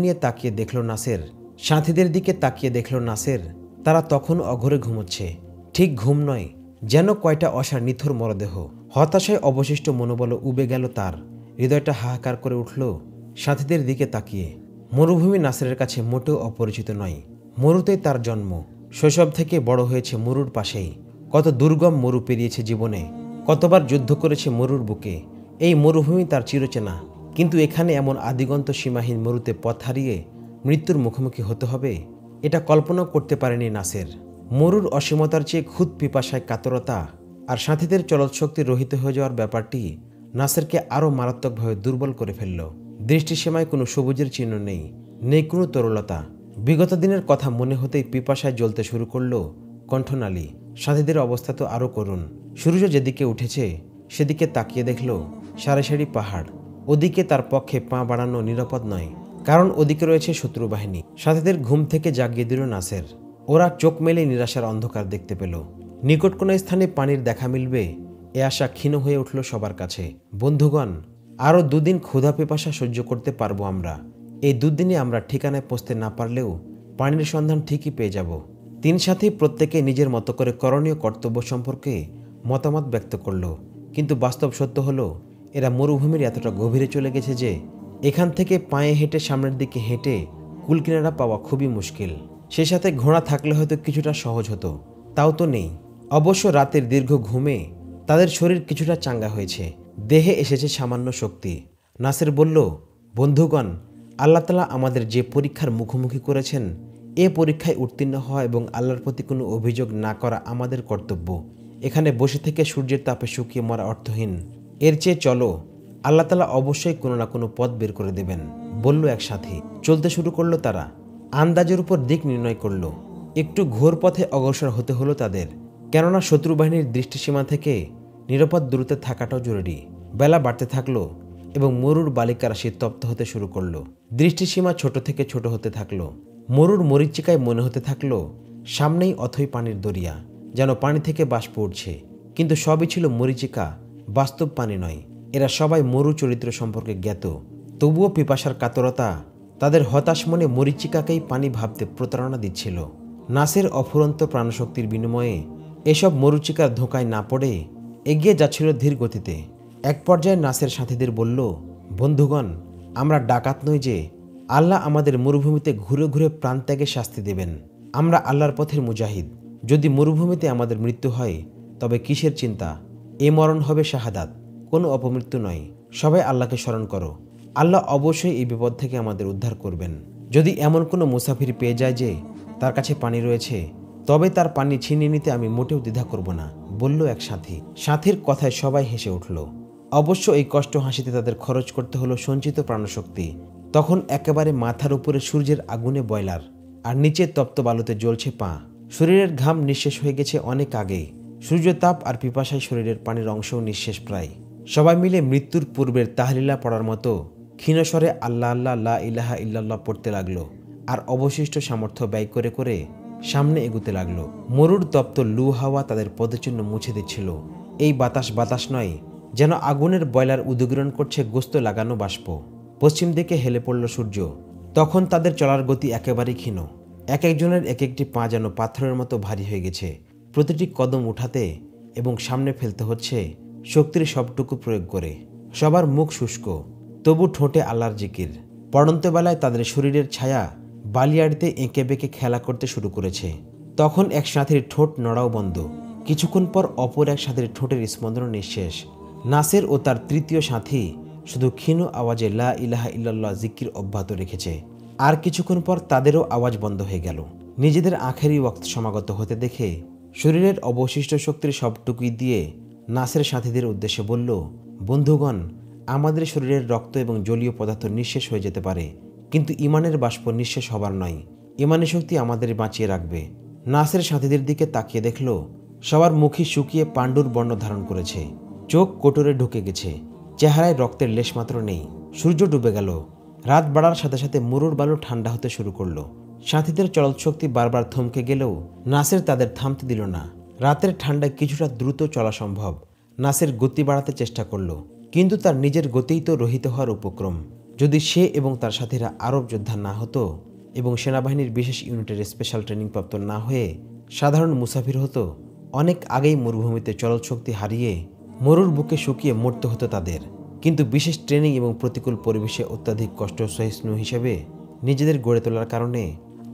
দিকে তাকিয়ে দেখল নাসের তারা তখন অঘরে ঘুমোচ্ছে। ঠিক ঘুম নয়, যেন কয়টা অসার নিথর মরদেহ। হতাশায় অবশিষ্ট মনোবল উবে গেল তার। হৃদয়টা হাহাকার করে উঠল সাথীদের দিকে তাকিয়ে। মরুভূমি নাসেরের কাছে মোটেও অপরিচিত নয়। মরুতেই তার জন্ম। শৈশব থেকে বড় হয়েছে মরুর পাশেই। কত দুর্গম মরু পেরিয়েছে জীবনে, কতবার যুদ্ধ করেছে মরুর বুকে। এই মরুভূমি তার চিরচেনা, কিন্তু এখানে এমন আদিগন্ত সীমাহীন মরুতে পথ হারিয়ে মৃত্যুর মুখোমুখি হতে হবে এটা কল্পনাও করতে পারেনি নাসের। মরুর অসীমতার চেয়ে খুদ পিপাসায় কাতরতা আর সাথীদের চলৎশক্তি রহিত হয়ে যাওয়ার ব্যাপারটি নাসেরকে আরও মারাত্মকভাবে দুর্বল করে ফেলল। দৃষ্টিসীমায় কোনো সবুজের চিহ্ন নেই, নেই কোনো তরলতা। বিগত দিনের কথা মনে হতেই পিপাসায় জ্বলতে শুরু করলো কণ্ঠনালী। সাথীদের অবস্থা তো আরও করুণ। সূর্য যেদিকে উঠেছে সেদিকে তাকিয়ে দেখল সারি সারি পাহাড়। ওদিকে তার পক্ষে পা বাড়ানো নিরাপদ নয়, কারণ ওদিকে রয়েছে শত্রু বাহিনী। সাথীদের ঘুম থেকে জাগিয়ে দিল নাসের। ওরা চোখ মেলে নিরাশার অন্ধকার দেখতে পেল। নিকট কোনো স্থানে পানির দেখা মিলবে এ আশা ক্ষীণ হয়ে উঠল সবার কাছে। বন্ধুগণ, আরও 2 দিন ক্ষুধা পিপাসা সহ্য করতে পারবো আমরা। এই 2 দিনে আমরা ঠিকানায় পৌঁছতে না পারলেও পানির সন্ধান ঠিকই পেয়ে যাব। 3 সাথী প্রত্যেকে নিজের মতো করে করণীয় কর্তব্য সম্পর্কে মতামত ব্যক্ত করল, কিন্তু বাস্তব সত্য হলো এরা মরুভূমির এতটা গভীরে চলে গেছে যে এখান থেকে পায়ে হেঁটে সামনের দিকে হেঁটে কুলকিনারা পাওয়া খুবই মুশকিল। সে সাথে ঘোড়া থাকলে হয়তো কিছুটা সহজ হতো, তাও তো নেই। অবশ্য রাতের দীর্ঘ ঘুমে তাদের শরীর কিছুটা চাঙ্গা হয়েছে, দেহে এসেছে সামান্য শক্তি। নাসের বলল, বন্ধুগণ, আল্লাহ তাআলা আমাদের যে পরীক্ষার মুখোমুখি করেছেন, এ পরীক্ষায় উত্তীর্ণ হওয়া এবং আল্লাহর প্রতি কোনো অভিযোগ না করা আমাদের কর্তব্য। এখানে বসে থেকে সূর্যের তাপে শুকিয়ে মরা অর্থহীন। এর চেয়ে চলো, আল্লাহ তাআলা অবশ্যই কোনো না কোনো পথ বের করে দেবেন, বলল এক সাথী। চলতে শুরু করলো তারা, আন্দাজের উপর দিক নির্ণয় করলো। একটু ঘোর পথে অগ্রসর হতে হলো তাদের, কেননা শত্রু বাহিনীর দৃষ্টিসীমা থেকে নিরাপদ দূরত্বে থাকাটাও জরুরি। বেলা বাড়তে থাকলো এবং মরুর বালিকা রাশি তপ্ত হতে শুরু করলো। দৃষ্টিসীমা ছোট থেকে ছোট হতে থাকলো। মরুর মরীচিকায় মনে হতে থাকলো সামনেই অথই পানির দরিয়া, যেন পানি থেকে বাষ্প উঠছে। কিন্তু সবই ছিল মরীচিকা, বাস্তব পানি নয়। এরা সবাই মরু চরিত্র সম্পর্কে জ্ঞাত, তবুও পিপাসার কাতরতা তাদের হতাশ মনে মরীচিকাকেই পানি ভাবতে প্রতারণা দিচ্ছিল। নাসের অফুরন্ত প্রাণশক্তির বিনিময়ে এসব মরীচিকার ধোঁকায় না পড়ে এগিয়ে যাচ্ছিল ধীর গতিতে। এক পর্যায়ে নাসের সাথীদের বলল, বন্ধুগণ, আমরা ডাকাত নই যে আল্লাহ আমাদের মরুভূমিতে ঘুরে ঘুরে প্রাণত্যাগে শাস্তি দেবেন। আমরা আল্লাহর পথের মুজাহিদ। যদি মরুভূমিতে আমাদের মৃত্যু হয় তবে কিসের চিন্তা? এ মরণ হবে শাহাদাত, কোনো অপমৃত্যু নয়। সবাই আল্লাহকে স্মরণ করো, আল্লাহ অবশ্যই এই বিপদ থেকে আমাদের উদ্ধার করবেন। যদি এমন কোনো মুসাফির পেয়ে যায় যে তার কাছে পানি রয়েছে, তবে তার পানি ছিনিয়ে নিতে আমি মোটেও দ্বিধা করব না, বলল এক সাথী। সাথীর কথায় সবাই হেসে উঠল। অবশ্য এই কষ্ট হাসিতে তাদের খরচ করতে হলো সঞ্চিত প্রাণশক্তি। তখন একেবারে মাথার উপরে সূর্যের আগুনে বয়লার, আর নিচে তপ্ত বালুতে জ্বলছে পা। শরীরের ঘাম নিঃশেষ হয়ে গেছে অনেক আগেই। সূর্যতাপ আর পিপাসায় শরীরের পানির অংশও নিঃশেষ প্রায়। সবাই মিলে মৃত্যুর পূর্বের তাহলিলা পড়ার মতো ক্ষীণস্বরে আল্লাহ আল্লাহ লা ইলাহা ইল্লাল্লাহ পড়তে লাগলো, আর অবশিষ্ট সামর্থ্য ব্যয় করে করে সামনে এগুতে লাগলো। মরুর তপ্ত লু হাওয়া তাদের পদচিহ্ন মুছে দিচ্ছিল। এই বাতাস নয়, যেন আগুনের বয়লার উদগীরণ করছে গোস্ত লাগানো বাষ্প। পশ্চিম দিকে হেলে পড়ল সূর্য। তখন তাদের চলার গতি একেবারেই ক্ষীণ। এক একজনের এক একটি পা যেন পাথরের মতো ভারী হয়ে গেছে। প্রতিটি কদম উঠাতে এবং সামনে ফেলতে হচ্ছে শক্তির সবটুকু প্রয়োগ করে। সবার মুখ শুষ্ক, তবু ঠোঁটে আল্লাহর জিকির। পড়ন্ত বেলায় তাদের শরীরের ছায়া বালিয়াড়িতে এঁকে বেঁকে খেলা করতে শুরু করেছে। তখন এক সাথীর ঠোঁট নড়াও বন্ধ। কিছুক্ষণ পর অপর এক সাথীর ঠোঁটের স্পন্দন নিঃশেষ। নাসের ও তার তৃতীয় সাথী শুধু ক্ষীণ আওয়াজে লা ইলাহা ইল্লাল্লাহ জিকির অব্যাহত রেখেছে। আর কিছুক্ষণ পর তাদেরও আওয়াজ বন্ধ হয়ে গেল। নিজেদের আখেরি ওয়াক্ত সমাগত হতে দেখে শরীরের অবশিষ্ট শক্তির সবটুকুই দিয়ে নাসের সাথীদের উদ্দেশ্যে বলল, বন্ধুগণ, আমাদের শরীরের রক্ত এবং জলীয় পদার্থ নিঃশেষ হয়ে যেতে পারে, কিন্তু ইমানের বাষ্প নিঃশেষ হবার নয়। ইমানের শক্তি আমাদের বাঁচিয়ে রাখবে। নাসের সাথীদের দিকে তাকিয়ে দেখল সবার মুখই শুকিয়ে পাণ্ডুর বর্ণ ধারণ করেছে। চোখ কোটরে ঢুকে গেছে, চেহারায় রক্তের লেশমাত্র নেই। সূর্য ডুবে গেল। রাত বাড়ার সাথে সাথে মরুর বালু ঠান্ডা হতে শুরু করলো। সাথীদের চলল শক্তি বারবার থমকে গেলেও নাসের তাদের থামতে দিল না। রাতের ঠান্ডায় কিছুটা দ্রুত চলা সম্ভব। নাসের গতি বাড়াতে চেষ্টা করল, কিন্তু তার নিজের গতিই তো রহিত হওয়ার উপক্রম। যদি সে এবং তার সাথীরা আরব যোদ্ধা না হতো এবং সেনাবাহিনীর বিশেষ ইউনিটের স্পেশাল ট্রেনিংপ্রাপ্ত না হয়ে সাধারণ মুসাফির হতো, অনেক আগেই মরুভূমিতে চলল শক্তি হারিয়ে মরুর বুকে শুকিয়ে মরতে হতো তাদের। কিন্তু বিশেষ ট্রেনিং এবং প্রতিকূল পরিবেশে অত্যাধিক কষ্ট সহিষ্ণু হিসেবে নিজেদের গড়ে তোলার কারণে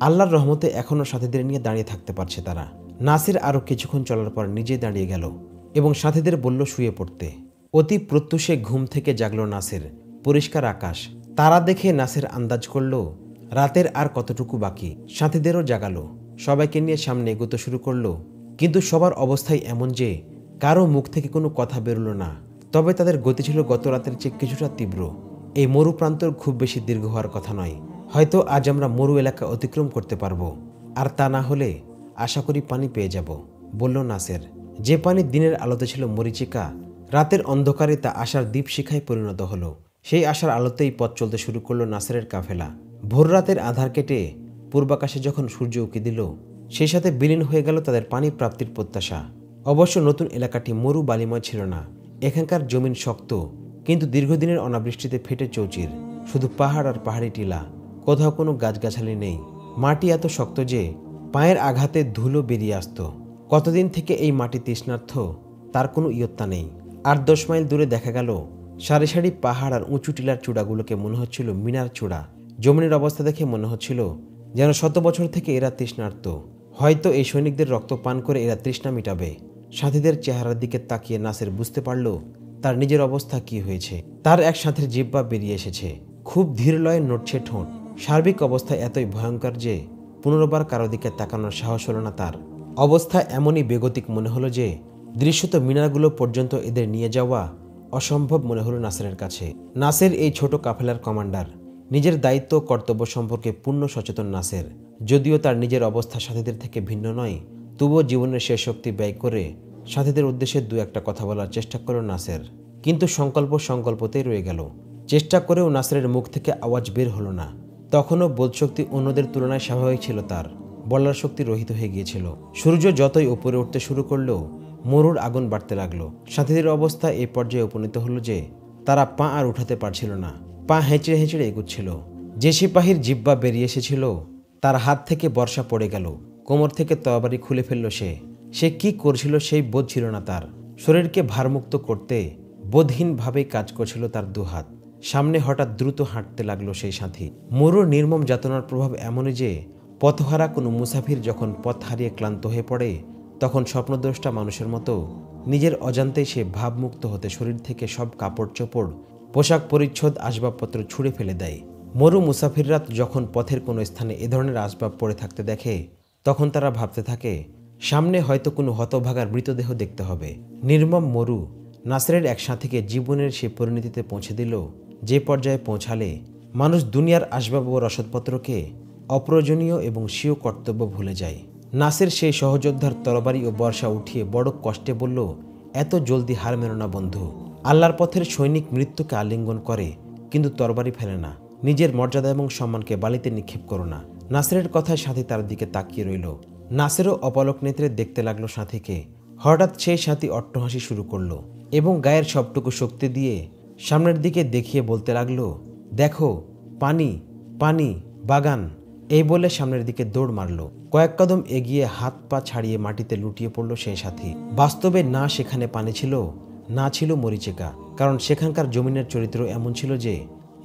আল্লাহর রহমতে এখনও সাথীদের নিয়ে দাঁড়িয়ে থাকতে পারছে তারা। নাসির আরও কিছুক্ষণ চলার পর নিজেই দাঁড়িয়ে গেল এবং সাথীদের বলল শুয়ে পড়তে। অতি প্রত্যুষে ঘুম থেকে জাগল নাসির। পরিষ্কার আকাশ, তারা দেখে নাসির আন্দাজ করল রাতের আর কতটুকু বাকি। সাথীদেরও জাগালো, সবাইকে নিয়ে সামনে এগোতে শুরু করলো। কিন্তু সবার অবস্থাই এমন যে কারো মুখ থেকে কোনো কথা বেরোলো না। তবে তাদের গতি ছিল গত রাতের চেয়ে কিছুটা তীব্র। এই মরু প্রান্তর খুব বেশি দীর্ঘ হওয়ার কথা নয়। হয়তো আজ আমরা মরু এলাকা অতিক্রম করতে পারবো, আর তা না হলে আশা করি পানি পেয়ে যাব, বলল নাসের। যে পানি দিনের আলোতে ছিল মরিচিকা, রাতের অন্ধকারে তা আশার দীপশিখায় পরিণত হলো। সেই আশার আলোতেই পথ চলতে শুরু করলো নাসেরের কাফেলা। ভোর রাতের আধার কেটে পূর্বাকাশে যখন সূর্য উঁকি দিল, সেই সাথে বিলীন হয়ে গেল তাদের পানি প্রাপ্তির প্রত্যাশা। অবশ্য নতুন এলাকাটি মরু বালিময় ছিল না। এখানকার জমিন শক্ত, কিন্তু দীর্ঘদিনের অনাবৃষ্টিতে ফেটে চৌচির। শুধু পাহাড় আর পাহাড়ি টিলা, কোথাও কোনো গাছগাছালি নেই। মাটি এত শক্ত যে পায়ের আঘাতে ধুলো বেরিয়ে আসত। কতদিন থেকে এই মাটি তৃষ্ণার্থ তার কোনো ইয়ত্তা নেই। 8-10 মাইল দূরে দেখা গেল সারি সারি পাহাড় আর উঁচু টিলার চূড়াগুলোকে মনে হচ্ছিল মিনার চূড়া। জমিনের অবস্থা দেখে মনে হচ্ছিল যেন শত বছর থেকে এরা তৃষ্ণার্ত। হয়তো এই সৈনিকদের রক্ত পান করে এরা তৃষ্ণা মিটাবে। সাথীদের চেহারার দিকে তাকিয়ে নাসের বুঝতে পারল তার নিজের অবস্থা কি হয়েছে। তার এক সাথীর জিহ্বা বেরিয়ে এসেছে, খুব ধীর লয়ে নড়ছে ঠোঁট। সার্বিক অবস্থা এতই ভয়ঙ্কর যে পুনর্বার কারো দিকে তাকানোর সাহস হলো না তার। অবস্থা এমনই বেগতিক মনে হলো যে দৃশ্যত মিনারগুলো পর্যন্ত এদের নিয়ে যাওয়া অসম্ভব মনে হলো নাসেরের কাছে। নাসের এই ছোট কাফেলার কমান্ডার, নিজের দায়িত্ব কর্তব্য সম্পর্কে পূর্ণ সচেতন নাসের। যদিও তার নিজের অবস্থা সাথীদের থেকে ভিন্ন নয়, তবুও জীবনের শেষ শক্তি ব্যয় করে সাথীদের উদ্দেশ্যে দু একটা কথা বলার চেষ্টা করল নাসের। কিন্তু সংকল্পতেই রয়ে গেল। চেষ্টা করেও নাসেরের মুখ থেকে আওয়াজ বের হলো না। তখনও বোধশক্তি অন্যদের তুলনায় স্বাভাবিক ছিল, তার বলার শক্তি রহিত হয়ে গিয়েছিল। সূর্য যতই উপরে উঠতে শুরু করলো, মরুর আগুন বাড়তে লাগলো। সাথীদের অবস্থা এই পর্যায়ে উপনীত হলো যে তারা পা আর উঠাতে পারছিল না। পা হেঁচড়ে হেঁচড়ে এগুচ্ছিল। যে সিপাহীর জিহ্বা বেরিয়ে এসেছিল তার হাত থেকে বর্ষা পড়ে গেল। কোমর থেকে তরবারি খুলে ফেলল সে কি করছিল সেই বোধ ছিল না তার। শরীরকে ভারমুক্ত করতে বোধহীনভাবেই কাজ করছিল তার দুহাত। সামনে হঠাৎ দ্রুত হাঁটতে লাগলো সেই সাথী। মরুর নির্মম যাতনার প্রভাব এমনই যে পথহারা কোনো মুসাফির যখন পথ হারিয়ে ক্লান্ত হয়ে পড়ে, তখন স্বপ্নদ্রষ্টা মানুষের মতো নিজের অজান্তেই সে ভাবমুক্ত হতে শরীর থেকে সব কাপড় চোপড়, পোশাক পরিচ্ছদ, আসবাবপত্র ছুঁড়ে ফেলে দেয়। মরু মুসাফিররা যখন পথের কোনো স্থানে এ ধরনের আসবাব পড়ে থাকতে দেখে, তখন তারা ভাবতে থাকে সামনে হয়তো কোনো হতভাগার মৃতদেহ দেখতে হবে। নির্মম মরু নাসেরের এক সাথীকে জীবনের সে পরিণতিতে পৌঁছে দিল যে পর্যায়ে পৌঁছালে মানুষ দুনিয়ার আসবাব ও রসদপত্রকে অপ্রয়োজনীয় এবং স্বীয় কর্তব্য ভুলে যায়। নাসের সেই সহযোদ্ধার তরবারি ও বর্ষা উঠিয়ে বড় কষ্টে বলল, এত জলদি হার মেনো না বন্ধু। আল্লাহর পথের সৈনিক মৃত্যুকে আলিঙ্গন করে, কিন্তু তরবারি ফেলে না। নিজের মর্যাদা এবং সম্মানকে বালিতে নিক্ষেপ করো না। নাসেরের কথায় সাথী তার দিকে তাকিয়ে রইল। নাসেরও অপলক নেত্রে দেখতে লাগলো সাথীকে। হঠাৎ সেই সাথী অট্টহাসি শুরু করলো এবং গায়ের সবটুকু শক্তি দিয়ে সামনের দিকে দেখিয়ে বলতে লাগলো, দেখো পানি, পানি, বাগান। এই বলে সামনের দিকে দৌড় মারল। কয়েক কদম এগিয়ে হাত পা ছাড়িয়ে মাটিতে লুটিয়ে পড়ল সেই সাথী। বাস্তবে না সেখানে পানি ছিল, না ছিল মরিচিকা। কারণ সেখানকার জমিনের চরিত্র এমন ছিল যে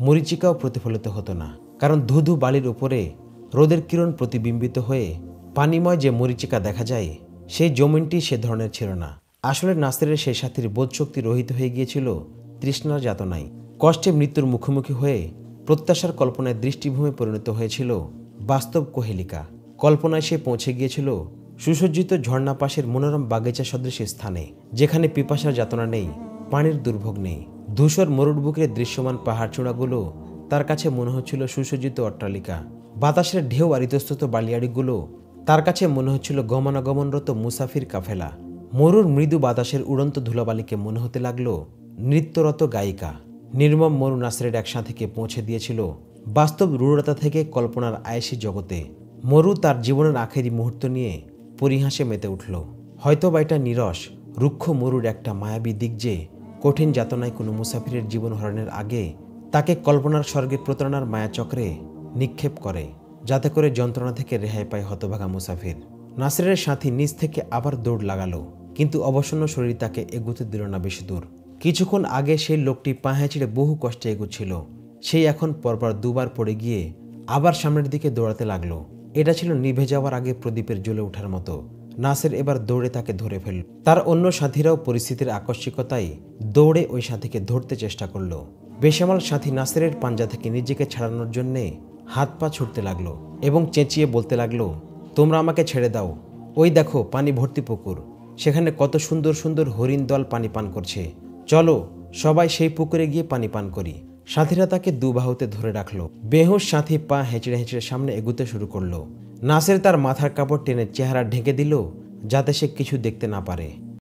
মরিচিকাও প্রতিফলিত হতো না। কারণ ধুধু বালির উপরে রোদের কিরণ প্রতিবিম্বিত হয়ে পানিময় যে মরিচিকা দেখা যায়, সেই জমিনটি সে ধরনের ছিল না। আসলে নাসেরের সেই সাথীর বোধশক্তি রহিত হয়ে গিয়েছিল তৃষ্ণার যাতনায়। কষ্টে মৃত্যুর মুখোমুখি হয়ে প্রত্যাশার কল্পনায় দৃষ্টিভূমে পরিণত হয়েছিল বাস্তব কোহেলিকা। কল্পনায় সে পৌঁছে গিয়েছিল সুসজ্জিত ঝর্ণা পাশের মনোরম বাগিচা সদৃশ স্থানে, যেখানে পিপাসার যাতনা নেই, পানির দুর্ভোগ নেই। ধূসর মরুর বুকের দৃশ্যমান পাহাড়চূড়াগুলো তার কাছে মনে হচ্ছিল সুসজ্জিত অট্টালিকা। বাতাসের ঢেউ আর ইতস্তত বালিয়াড়িগুলো তার কাছে মনে হচ্ছিল গমনাগমনরত মুসাফির কাফেলা। মরুর মৃদু বাতাসের উড়ন্ত ধুলাবালিকে মনে হতে লাগলো নৃত্যরত গায়িকা। নির্মম মরু নাসেরের এক সাথীকে পৌঁছে দিয়েছিল বাস্তব রূঢ়তা থেকে কল্পনার আয়েসি জগতে। মরু তার জীবনের আখেরি মুহূর্ত নিয়ে পরিহাসে মেতে উঠল। হয়তো বা এটা নিরস রুক্ষ মরুর একটা মায়াবী দিক যে কঠিন যাতনায় কোনো মুসাফিরের জীবন হরণের আগে তাকে কল্পনার স্বর্গের প্রতারণার মায়াচক্রে নিক্ষেপ করে, যাতে করে যন্ত্রণা থেকে রেহাই পায় হতভাগা মুসাফির। নাসেরের সাথী নিজ থেকে আবার দৌড় লাগালো, কিন্তু অবসন্ন শরীর তাকে এগুতে দিল না বেশি দূর। কিছুক্ষণ আগে সেই লোকটি পা হেঁচড়ে বহু কষ্টে এগুচ্ছিল, সেই এখন পরপর দুবার পড়ে গিয়ে আবার সামনের দিকে দৌড়াতে লাগলো। এটা ছিল নিভে যাওয়ার আগে প্রদীপের জ্বলে ওঠার মতো। নাসের এবার দৌড়ে তাকে ধরে ফেলল। তার অন্য সাথীরাও পরিস্থিতির আকস্মিকতায় দৌড়ে ওই সাথীকে ধরতে চেষ্টা করলো। বেসামাল সাথী নাসেরের পাঞ্জা থেকে নিজেকে ছাড়ানোর জন্যে হাত পা ছুটতে লাগলো এবং চেঁচিয়ে বলতে লাগলো, তোমরা আমাকে ছেড়ে দাও। ওই দেখো পানি ভর্তি পুকুর, সেখানে কত সুন্দর সুন্দর হরিণ দল পানি পান করছে। চলো সবাই সেই পুকুরে গিয়ে পানি পান করি। সাথীরা তাকে দুবাহুতে ধরে রাখলো। বেহুশ সাথী পা হেঁচড়ে হেঁচড়ে সামনে এগুতে শুরু করলো। নাসের তার মাথার কাপড় টেনে চেহারা ঢেকে দিল যাতে সে কিছু দেখতে না পারে।